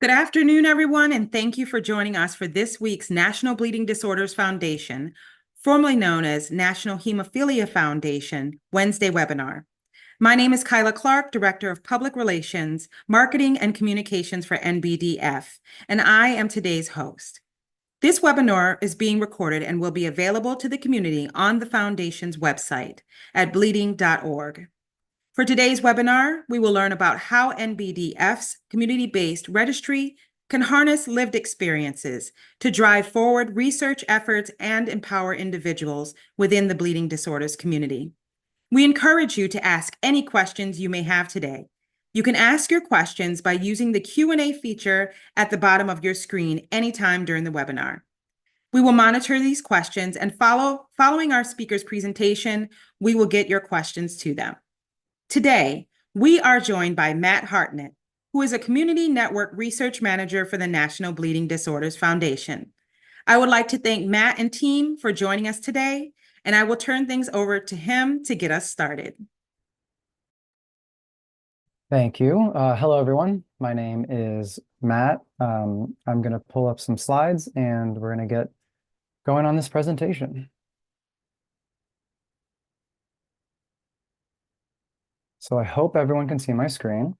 Good afternoon, everyone, and thank you for joining us for this week's National Bleeding Disorders Foundation, formerly known as National Hemophilia Foundation, Wednesday webinar. My name is Kyla Clark, Director of Public Relations, Marketing, and Communications for NBDF, and I am today's host. This webinar is being recorded and will be available to the community on the Foundation's website at bleeding.org. For today's webinar, we will learn about how NBDF's community-based registry can harness lived experiences to drive forward research efforts and empower individuals within the bleeding disorders community. We encourage you to ask any questions you may have today. You can ask your questions by using the Q&A feature at the bottom of your screen anytime during the webinar. We will monitor these questions, and following our speaker's presentation, we will get your questions to them. Today, we are joined by Matt Hartnett, who is a Community Network Research Manager for the National Bleeding Disorders Foundation. I would like to thank Matt and team for joining us today, and I will turn things over to him to get us started. Thank you. Hello, everyone. My name is Matt. I'm going to pull up some slides, and we're going to get going on this presentation. So I hope everyone can see my screen.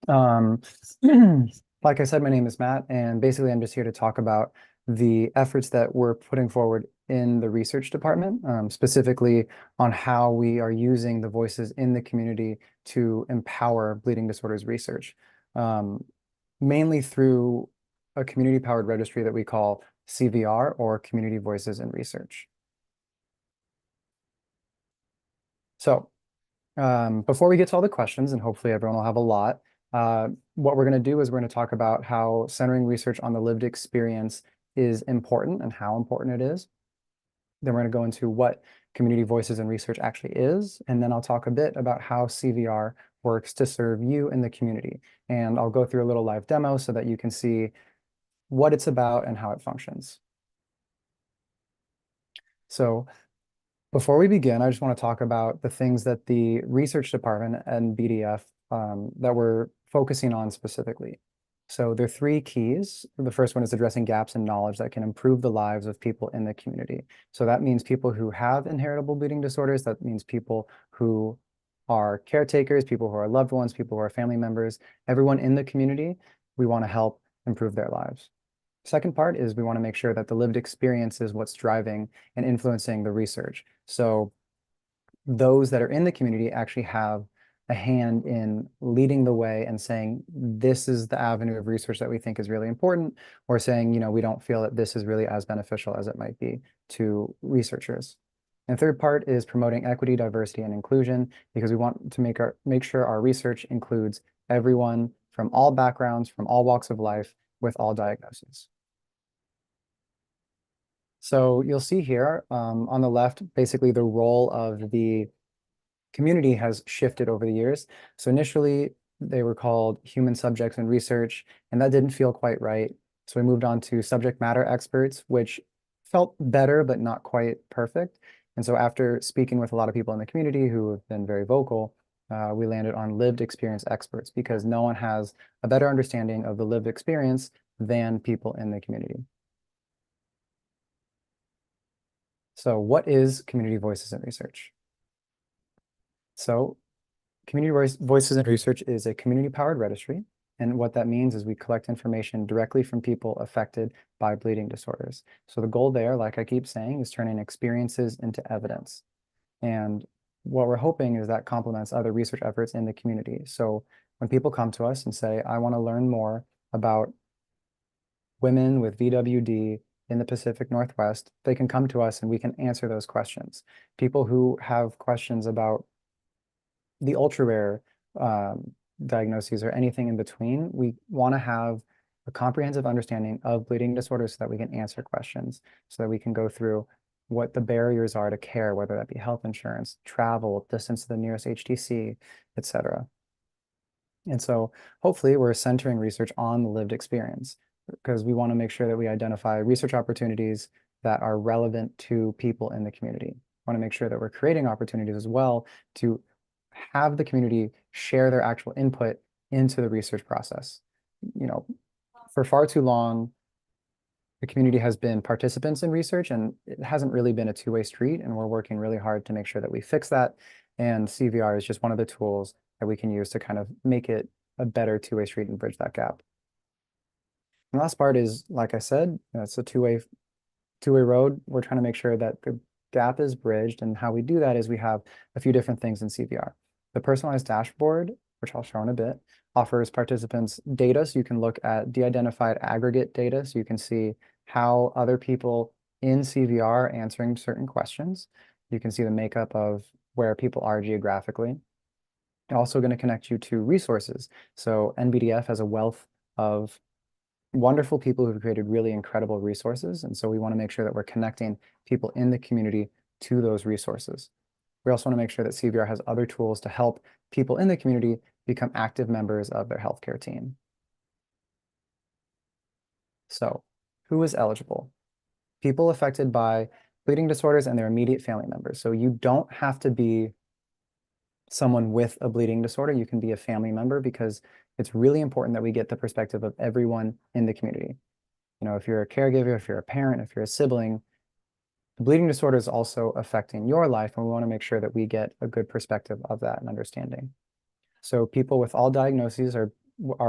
Like I said, my name is Matt, and basically I'm just here to talk about the efforts that we're putting forward in the research department, specifically on how we are using the voices in the community to empower bleeding disorders research, mainly through a community-powered registry that we call CVR, or Community Voices in Research. So before we get to all the questions, and hopefully everyone will have a lot, what we're going to do is we're going to talk about how centering research on the lived experience is important and how important it is. Then we're going to go into what Community Voices in Research actually is, and then I'll talk a bit about how CVR works to serve you in the community. And I'll go through a little live demo so that you can see what it's about and how it functions. So before we begin, I just want to talk about the things that the research department and BDF that we're focusing on specifically. So there are three keys. The first one is addressing gaps in knowledge that can improve the lives of people in the community. So that means people who have inheritable bleeding disorders. That means people who are caretakers, people who are loved ones, people who are family members, everyone in the community. We want to help improve their lives. Second part is we want to make sure that the lived experience is what's driving and influencing the research. So those that are in the community actually have a hand in leading the way and saying, this is the avenue of research that we think is really important, or saying, we don't feel that this is really as beneficial as it might be to researchers. And third part is promoting equity, diversity, and inclusion, because we want to make sure our research includes everyone from all backgrounds, from all walks of life, with all diagnoses. So you'll see here on the left, basically the role of the community has shifted over the years. So initially they were called human subjects in research, and that didn't feel quite right. So we moved on to subject matter experts, which felt better, but not quite perfect. And so after speaking with a lot of people in the community who have been very vocal, we landed on lived experience experts, because no one has a better understanding of the lived experience than people in the community. So what is Community Voices in Research? So Community Voices in Research is a community-powered registry. And what that means is we collect information directly from people affected by bleeding disorders. So the goal there, like I keep saying, is turning experiences into evidence. And what we're hoping is that complements other research efforts in the community. So when people come to us and say, I want to learn more about women with VWD in the Pacific Northwest, they can come to us and we can answer those questions. People who have questions about the ultra-rare diagnoses or anything in between, we want to have a comprehensive understanding of bleeding disorders so that we can answer questions, so that we can go through what the barriers are to care, whether that be health insurance, travel, distance to the nearest HTC, etc. And so hopefully we're centering research on the lived experience, because we want to make sure that we identify research opportunities that are relevant to people in the community. We want to make sure that we're creating opportunities as well to have the community share their actual input into the research process. For far too long, the community has been participants in research, and it hasn't really been a two-way street, and we're working really hard to make sure that we fix that. And CVR is just one of the tools that we can use to kind of make it a better two-way street and bridge that gap. And the last part is, like I said, it's a two-way road. We're trying to make sure that the gap is bridged, and how we do that is we have a few different things in CVR. The personalized dashboard, which I'll show in a bit, offers participants data, so you can look at de-identified aggregate data, so you can see how other people in CVR are answering certain questions. You can see the makeup of where people are geographically. Also going to connect you to resources. So NBDF has a wealth of wonderful people who've created really incredible resources. And so we want to make sure that we're connecting people in the community to those resources. We also want to make sure that CVR has other tools to help people in the community become active members of their healthcare team. So, who is eligible? People affected by bleeding disorders and their immediate family members. So you don't have to be someone with a bleeding disorder. You can be a family member, because it's really important that we get the perspective of everyone in the community. You know, if you're a caregiver, if you're a parent, if you're a sibling, the bleeding disorder is also affecting your life, and we want to make sure that we get a good perspective of that and understanding. So people with all diagnoses are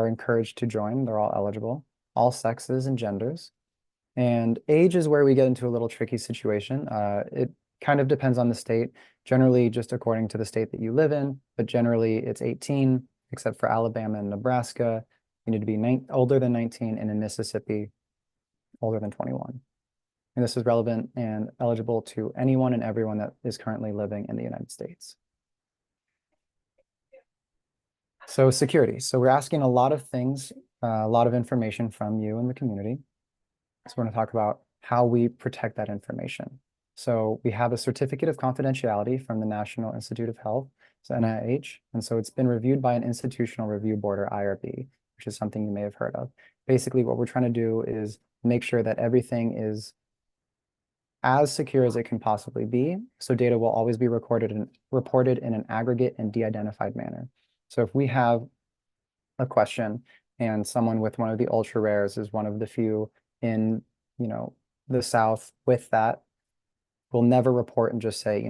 encouraged to join. They're all eligible, all sexes and genders. And age is where we get into a little tricky situation. It kind of depends on the state, generally just according to the state that you live in, but generally it's 18, except for Alabama and Nebraska. You need to be older than 19, and in Mississippi, older than 21. And this is relevant and eligible to anyone and everyone that is currently living in the United States. So security. So we're asking a lot of things, a lot of information from you in the community. So we're going to talk about how we protect that information. So we have a certificate of confidentiality from the National Institute of Health, so NIH. And so it's been reviewed by an institutional review board, or IRB, which is something you may have heard of. Basically, what we're trying to do is make sure that everything is as secure as it can possibly be. So data will always be reported in an aggregate and de-identified manner. So if we have a question and someone with one of the ultra rares is one of the few in, the South with that, we'll never report and just say,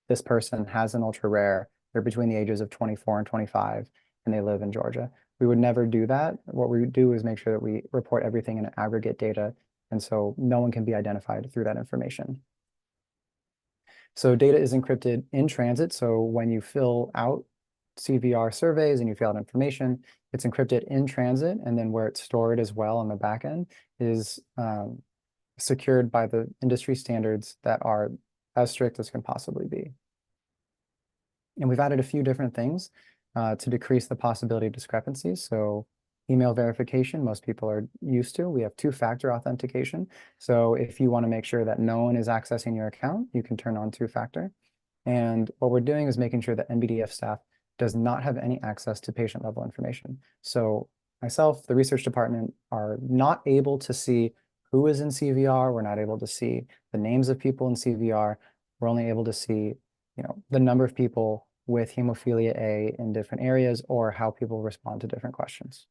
this person has an ultra rare, they're between the ages of 24 and 25, and they live in Georgia. We would never do that. What we would do is make sure that we report everything in aggregate data, and so no one can be identified through that information. So data is encrypted in transit. So when you fill out CVR surveys and you fill out information, it's encrypted in transit, and then where it's stored as well on the back end is secured by the industry standards that are as strict as can possibly be. And we've added a few different things to decrease the possibility of discrepancies. So email verification, most people are used to. We have two-factor authentication. So if you want to make sure that no one is accessing your account, you can turn on two-factor. And what we're doing is making sure that NBDF staff does not have any access to patient-level information. So myself, the research department, are not able to see who is in CVR. We're not able to see the names of people in CVR. We're only able to see, the number of people with hemophilia A in different areas, or how people respond to different questions.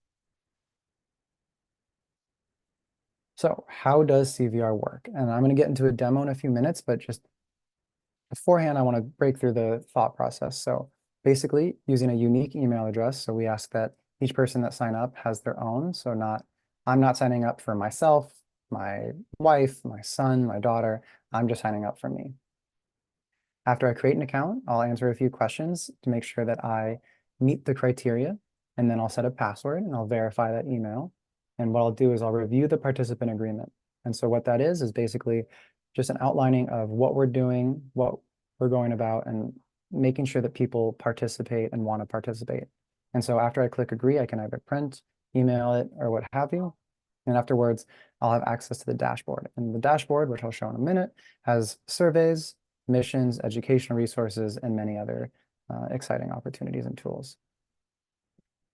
So how does CVR work? And I'm going to get into a demo in a few minutes, but just beforehand, I want to break through the thought process. So basically, using a unique email address. So we ask that each person that sign up has their own. So I'm not signing up for myself, my wife, my son, my daughter. I'm just signing up for me. After I create an account, I'll answer a few questions to make sure that I meet the criteria, and then I'll set a password and I'll verify that email. And what I'll do is I'll review the participant agreement. And so what that is basically just an outlining of what we're doing, what we're going about, and making sure that people participate and want to participate. And so after I click agree, I can either print, email it, or what have you. And afterwards, I'll have access to the dashboard. And the dashboard, which I'll show in a minute, has surveys, missions, educational resources, and many other exciting opportunities and tools.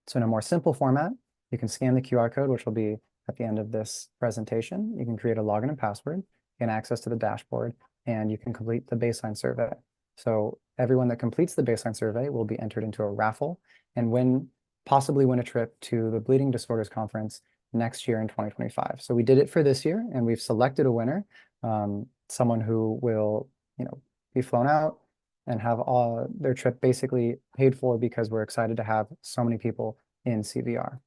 So in a more simple format, you can scan the QR code, which will be at the end of this presentation. You can create a login and password, gain access to the dashboard, and you can complete the baseline survey. So everyone that completes the baseline survey will be entered into a raffle and possibly win a trip to the Bleeding Disorders Conference next year in 2025. So we did it for this year, and we've selected a winner, someone who will, be flown out and have all their trip basically paid for because we're excited to have so many people in CVR.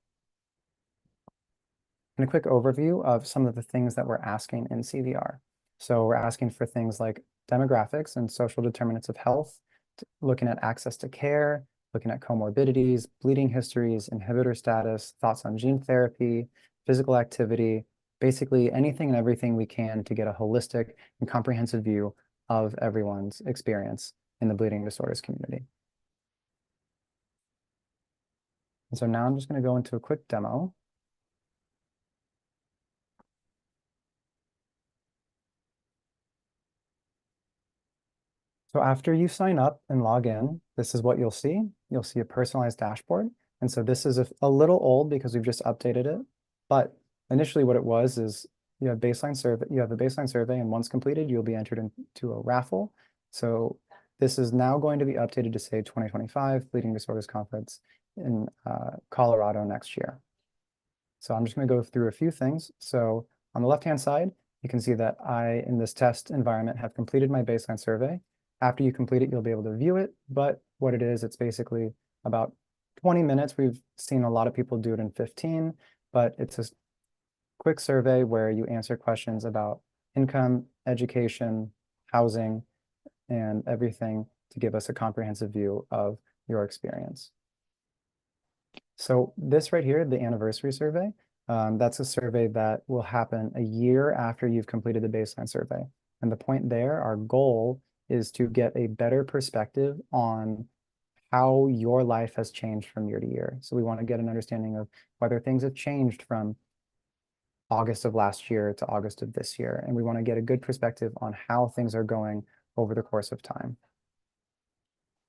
And a quick overview of some of the things that we're asking in CVR. So we're asking for things like demographics and social determinants of health, looking at access to care, looking at comorbidities, bleeding histories, inhibitor status, thoughts on gene therapy, physical activity, basically anything and everything we can to get a holistic and comprehensive view of everyone's experience in the bleeding disorders community. And so now I'm just going to go into a quick demo. So after you sign up and log in, this is what you'll see. You'll see a personalized dashboard. And so this is a little old because we've just updated it. But initially what it was is you have baseline survey, you have a baseline survey, and once completed, you'll be entered into a raffle. So this is now going to be updated to say 2025 Bleeding Disorders Conference in Colorado next year. So I'm just going to go through a few things. So on the left-hand side, you can see that I, in this test environment, have completed my baseline survey. After you complete it, you'll be able to view it. But what it is, it's basically about 20 minutes. We've seen a lot of people do it in 15, but it's a quick survey where you answer questions about income, education, housing, and everything to give us a comprehensive view of your experience. So this right here, the anniversary survey, that's a survey that will happen a year after you've completed the baseline survey. And the point there, our goal is to get a better perspective on how your life has changed from year to year. So we want to get an understanding of whether things have changed from August of last year to August of this year. And we want to get a good perspective on how things are going over the course of time.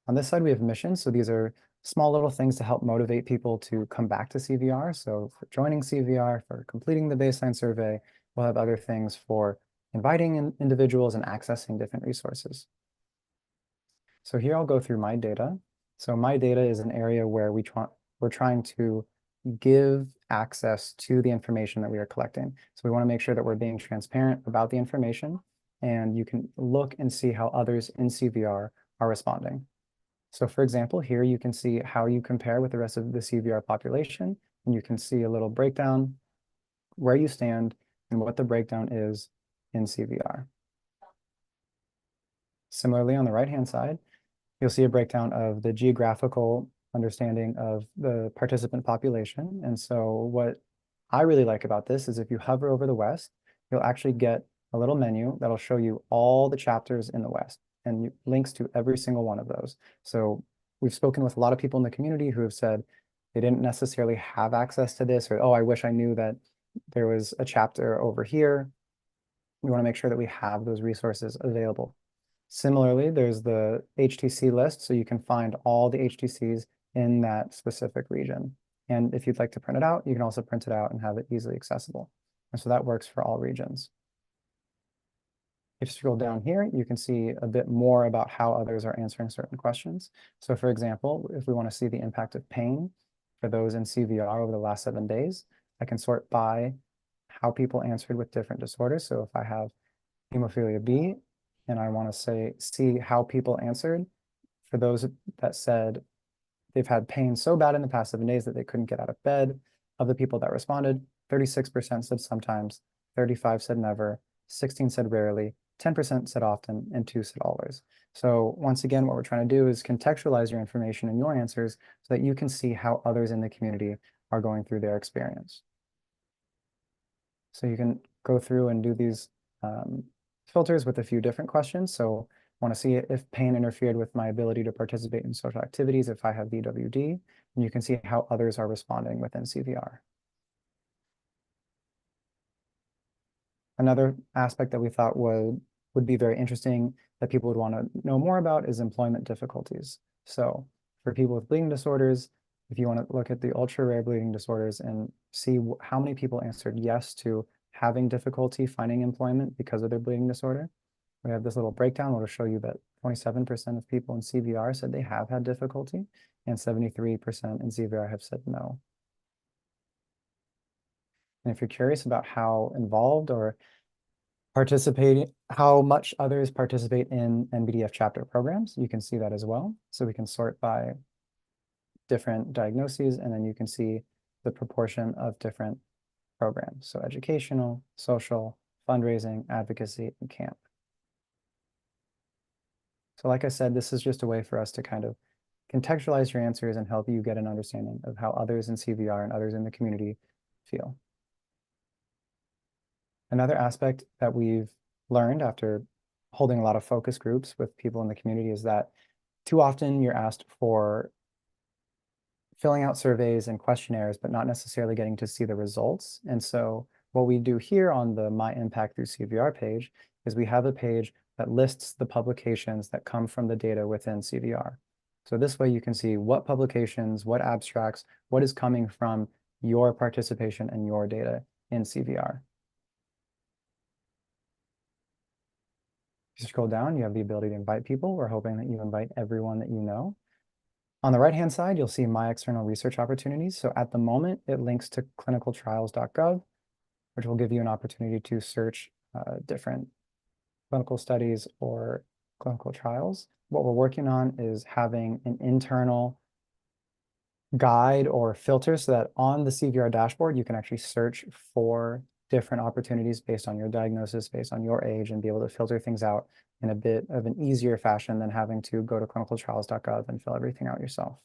On this side, we have missions. So these are small little things to help motivate people to come back to CVR. So for joining CVR, for completing the baseline survey, we'll have other things for inviting individuals and accessing different resources. So here I'll go through my data. So my data is an area where we're trying to give access to the information that we are collecting. So we want to make sure that we're being transparent about the information, and you can look and see how others in CVR are responding. So for example, here you can see how you compare with the rest of the CVR population, and you can see a little breakdown where you stand and what the breakdown is in CVR. Similarly, on the right-hand side, you'll see a breakdown of the geographical understanding of the participant population. And so what I really like about this is if you hover over the West, you'll actually get a little menu that'll show you all the chapters in the West and links to every single one of those. So we've spoken with a lot of people in the community who have said they didn't necessarily have access to this, or, oh, I wish I knew that there was a chapter over here. We want to make sure that we have those resources available. Similarly, there's the HTC list, so you can find all the HTCs in that specific region. And if you'd like to print it out, you can also print it out and have it easily accessible. And so that works for all regions. If you scroll down here, you can see a bit more about how others are answering certain questions. So for example, if we want to see the impact of pain for those in CVR over the last 7 days, I can sort by how people answered with different disorders. So if I have hemophilia B, and I want to see how people answered, for those that said they've had pain so bad in the past 7 days that they couldn't get out of bed, of the people that responded, 36% said sometimes, 35% said never, 16% said rarely, 10% said often, and 2% said always. So once again, what we're trying to do is contextualize your information and your answers so that you can see how others in the community are going through their experience. So you can go through and do these filters with a few different questions. So I want to see if pain interfered with my ability to participate in social activities if I have VWD, and you can see how others are responding within CVR. Another aspect that we thought would be very interesting that people would want to know more about is employment difficulties. So for people with bleeding disorders, if you want to look at the ultra rare bleeding disorders and see how many people answered yes to having difficulty finding employment because of their bleeding disorder, we have this little breakdown where it'll show you that 27% of people in CVR said they have had difficulty, and 73% in CVR have said no. And if you're curious about how involved or participating, how much others participate in NBDF chapter programs, you can see that as well. So we can sort by different diagnoses, and then you can see the proportion of different programs. So educational, social, fundraising, advocacy, and camp. So like I said, this is just a way for us to kind of contextualize your answers and help you get an understanding of how others in CVR and others in the community feel. Another aspect that we've learned after holding a lot of focus groups with people in the community is that too often you're asked for filling out surveys and questionnaires, but not necessarily getting to see the results. And so what we do here on the My Impact Through CVR page is we have a page that lists the publications that come from the data within CVR. So this way you can see what publications, what abstracts, what is coming from your participation and your data in CVR. If you scroll down, you have the ability to invite people. We're hoping that you invite everyone that you know. On the right-hand side, you'll see My External Research Opportunities. So at the moment, it links to clinicaltrials.gov, which will give you an opportunity to search different clinical studies or clinical trials. What we're working on is having an internal guide or filter so that on the CVR dashboard, you can actually search for different opportunities based on your diagnosis, based on your age, and be able to filter things out in a bit of an easier fashion than having to go to clinicaltrials.gov and fill everything out yourself.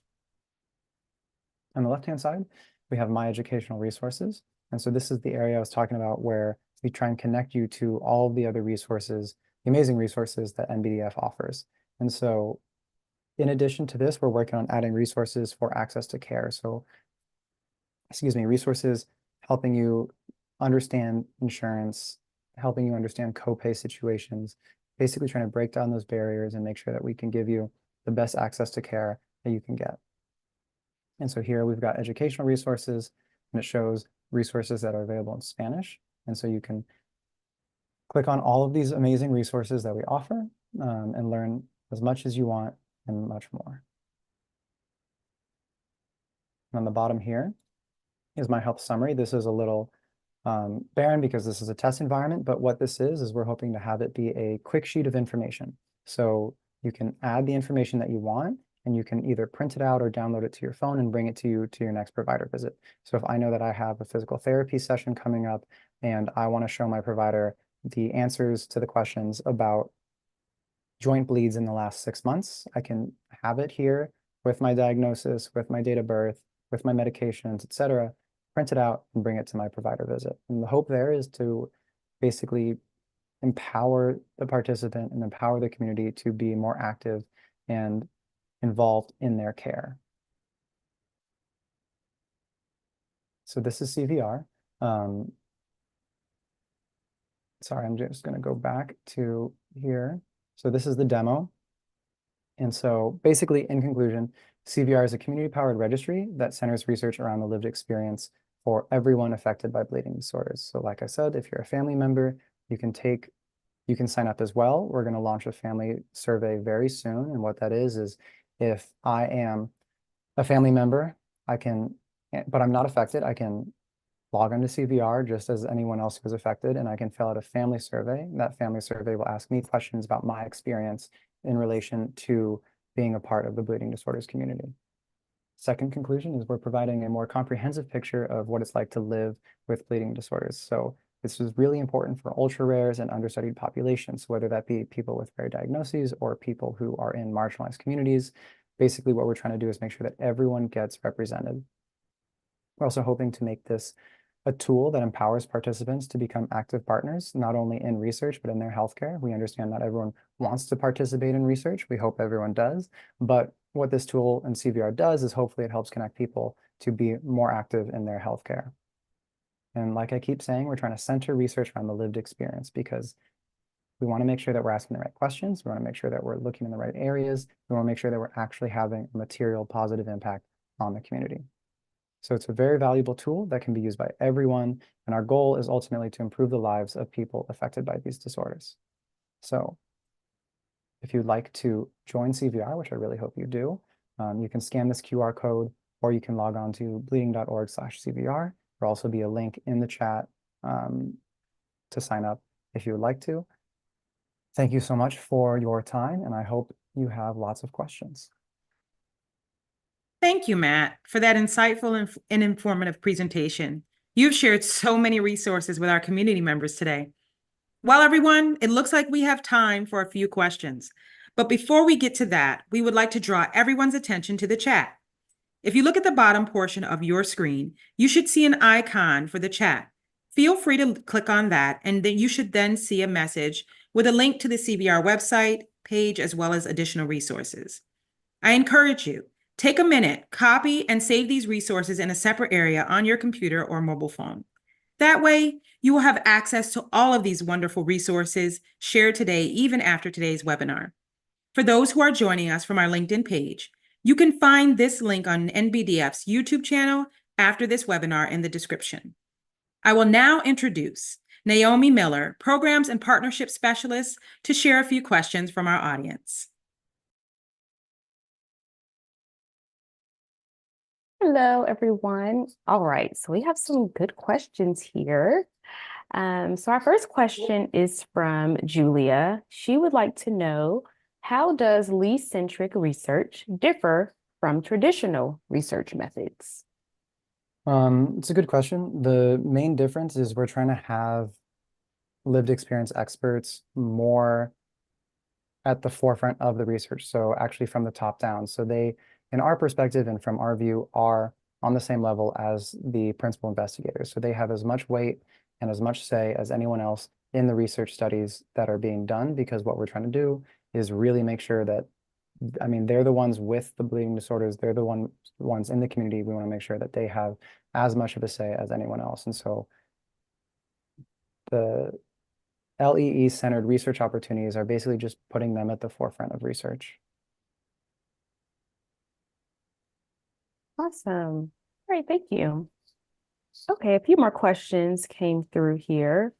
On the left-hand side, we have My Educational Resources. And so this is the area I was talking about where we try and connect you to all of the other resources, the amazing resources that NBDF offers. And so in addition to this, we're working on adding resources for access to care. So, resources helping you understand insurance, helping you understand copay situations, basically trying to break down those barriers and make sure that we can give you the best access to care that you can get. And so here we've got educational resources, and it shows resources that are available in Spanish. And so you can click on all of these amazing resources that we offer and learn as much as you want and much more. And on the bottom here is my health summary. This is a little barren because this is a test environment, but what this is we're hoping to have it be a quick sheet of information. So you can add the information that you want, and you can either print it out or download it to your phone and bring it to you to your next provider visit. So if I know that I have a physical therapy session coming up and I want to show my provider the answers to the questions about joint bleeds in the last 6 months, I can have it here with my diagnosis, with my date of birth, with my medications, et cetera, print it out and bring it to my provider visit. And the hope there is to basically empower the participant and empower the community to be more active and involved in their care. So this is CVR. Sorry, I'm just going to go back to here. So this is the demo. And so basically, in conclusion, CVR is a community-powered registry that centers research around the lived experience for everyone affected by bleeding disorders. So like I said, if you're a family member, you can sign up as well. We're going to launch a family survey very soon. And what that is if I am a family member, but I'm not affected, I can log onto CVR just as anyone else who's affected, and I can fill out a family survey. That family survey will ask me questions about my experience in relation to being a part of the bleeding disorders community. Second conclusion is we're providing a more comprehensive picture of what it's like to live with bleeding disorders. So this is really important for ultra rares and understudied populations, whether that be people with rare diagnoses or people who are in marginalized communities. Basically, what we're trying to do is make sure that everyone gets represented. We're also hoping to make this a tool that empowers participants to become active partners, not only in research, but in their healthcare. We understand not everyone wants to participate in research. We hope everyone does. But what this tool in CVR does is hopefully it helps connect people to be more active in their healthcare. And like I keep saying, we're trying to center research around the lived experience because we want to make sure that we're asking the right questions. We want to make sure that we're looking in the right areas. We want to make sure that we're actually having a material positive impact on the community. So it's a very valuable tool that can be used by everyone. And our goal is ultimately to improve the lives of people affected by these disorders. So if you'd like to join CVR, which I really hope you do, you can scan this QR code or you can log on to bleeding.org/CVR There'll also be a link in the chat to sign up if you would like to. Thank you so much for your time, and I hope you have lots of questions. Thank you, Matt, for that insightful and informative presentation. You've shared so many resources with our community members today. Well, everyone, it looks like we have time for a few questions. But before we get to that, we would like to draw everyone's attention to the chat. If you look at the bottom portion of your screen, you should see an icon for the chat. Feel free to click on that, and then you should then see a message with a link to the CVR website page as well as additional resources. I encourage you, take a minute, copy and save these resources in a separate area on your computer or mobile phone. That way, you will have access to all of these wonderful resources shared today, even after today's webinar. For those who are joining us from our LinkedIn page, you can find this link on NBDF's YouTube channel after this webinar in the description. I will now introduce Naomi Miller, Programs and Partnership Specialist, to share a few questions from our audience. Hello, everyone. All right, so we have some good questions here. So our first question is from Julia. She would like to know, how does Lee-centric research differ from traditional research methods? It's a good question. The main difference is we're trying to have lived experience experts more at the forefront of the research. So actually from the top down. So they, in our perspective and from our view, are on the same level as the principal investigators. So they have as much weight and as much say as anyone else in the research studies that are being done, because what we're trying to do is really make sure that, I mean, they're the ones with the bleeding disorders. They're the ones in the community. We want to make sure that they have as much of a say as anyone else. And so the LEE-centered research opportunities are basically just putting them at the forefront of research. Awesome. All right, thank you. Okay, a few more questions came through here.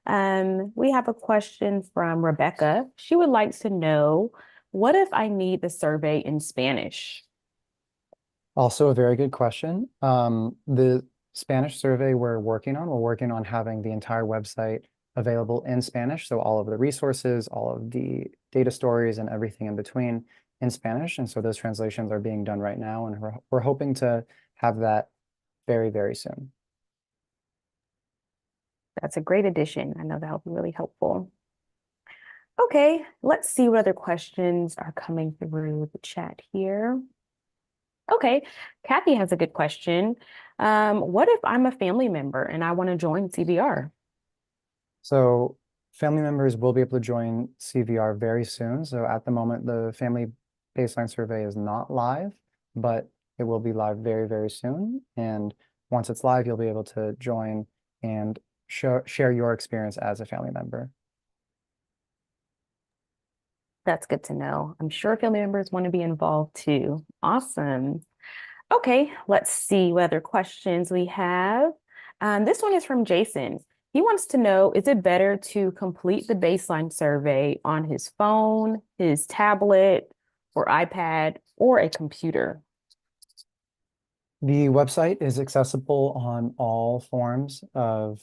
We have a question from Rebecca. She would like to know, what if I need the survey in Spanish? Also a very good question. The Spanish survey we're working on having the entire website available in Spanish. So all of the resources, all of the data stories and everything in between in Spanish. And so those translations are being done right now. And we're hoping to have that very, very soon. That's a great addition. I know that'll be really helpful. Okay, let's see what other questions are coming through the chat here. Okay, Kathy has a good question. What if I'm a family member and I want to join CVR? So family members will be able to join CVR very soon. So at the moment, the family baseline survey is not live, but it will be live very, very soon. And once it's live, you'll be able to join and share your experience as a family member. That's good to know. I'm sure family members want to be involved too. Awesome. Okay, let's see what other questions we have. This one is from Jason. He wants to know, is it better to complete the baseline survey on his phone, his tablet, or iPad, or a computer? The website is accessible on all forms of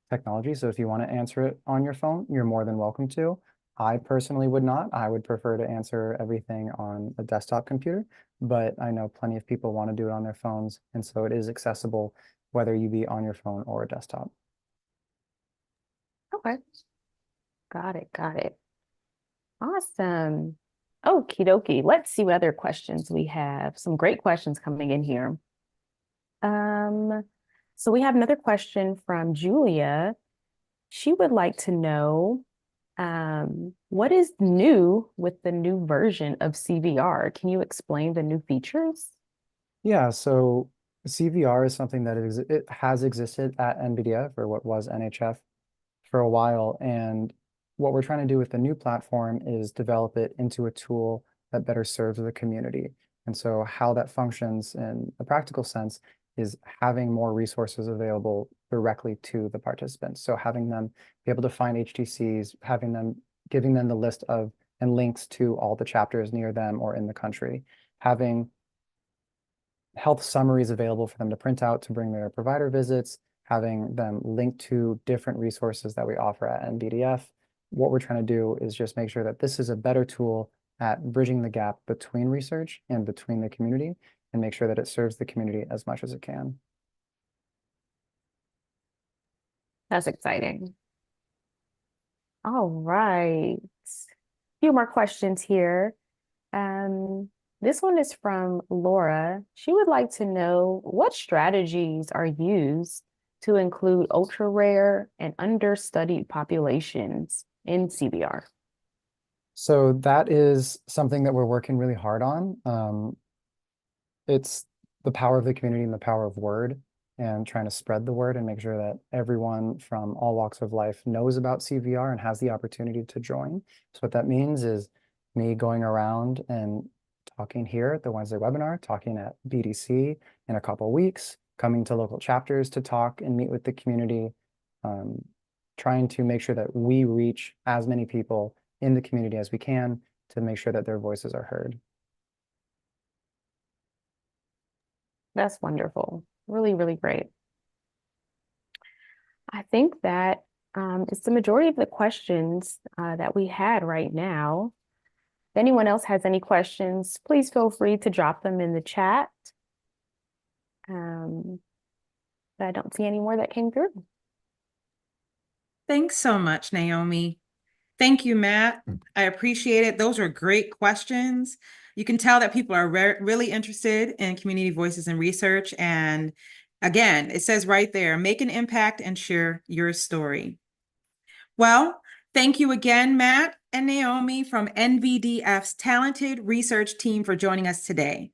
technology. So if you want to answer it on your phone, you're more than welcome to. I personally would not. I would prefer to answer everything on a desktop computer, but I know plenty of people want to do it on their phones. And so it is accessible whether you be on your phone or a desktop. Okay. Got it. Got it. Awesome. Okie dokie. Let's see what other questions we have. Some great questions coming in here. So we have another question from Julia. She would like to know, what is new with the new version of CVR? Can you explain the new features? Yeah, so CVR is something that it has existed at NBDF, or what was NHF, for a while. And what we're trying to do with the new platform is develop it into a tool that better serves the community. And so how that functions in a practical sense is having more resources available directly to the participants. So having them be able to find HTCs, giving them the list of and links to all the chapters near them or in the country, having health summaries available for them to print out to bring their provider visits, having them linked to different resources that we offer at NBDF. What we're trying to do is just make sure that this is a better tool at bridging the gap between research and between the community, and make sure that it serves the community as much as it can. That's exciting. All right. A few more questions here. This one is from Laura. She would like to know what strategies are used to include ultra rare and understudied populations in CBR. So that is something that we're working really hard on. It's the power of the community and the power of word, and trying to spread the word and make sure that everyone from all walks of life knows about CVR and has the opportunity to join. So what that means is me going around and talking here at the Wednesday webinar, talking at BDC in a couple of weeks, coming to local chapters to talk and meet with the community, trying to make sure that we reach as many people in the community as we can to make sure that their voices are heard. That's wonderful. Really, really great. I think that is the majority of the questions that we had right now. If anyone else has any questions, please feel free to drop them in the chat. But I don't see any more that came through. Thanks so much, Naomi. Thank you, Matt. I appreciate it. Those are great questions. You can tell that people are really interested in community voices and research. And again, it says right there, make an impact and share your story. Well, thank you again, Matt and Naomi from NVDF's talented research team for joining us today.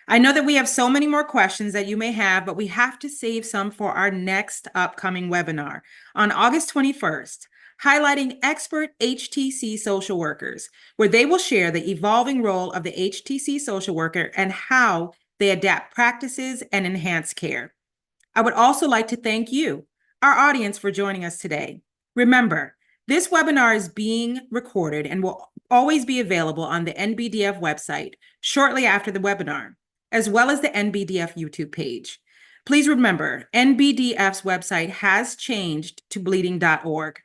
I know that we have so many more questions that you may have, but we have to save some for our next upcoming webinar on August 21st, highlighting expert HTC social workers, where they will share the evolving role of the HTC social worker and how they adapt practices and enhance care. I would also like to thank you, our audience, for joining us today. Remember, this webinar is being recorded and will always be available on the NBDF website shortly after the webinar, as well as the NBDF YouTube page. Please remember, NBDF's website has changed to bleeding.org.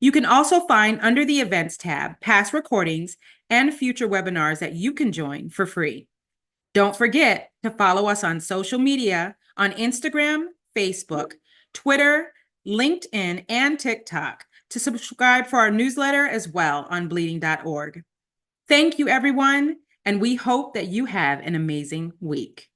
You can also find under the Events tab past recordings and future webinars that you can join for free. Don't forget to follow us on social media on Instagram, Facebook, Twitter, LinkedIn, and TikTok, to subscribe for our newsletter as well on bleeding.org. Thank you, everyone, and we hope that you have an amazing week.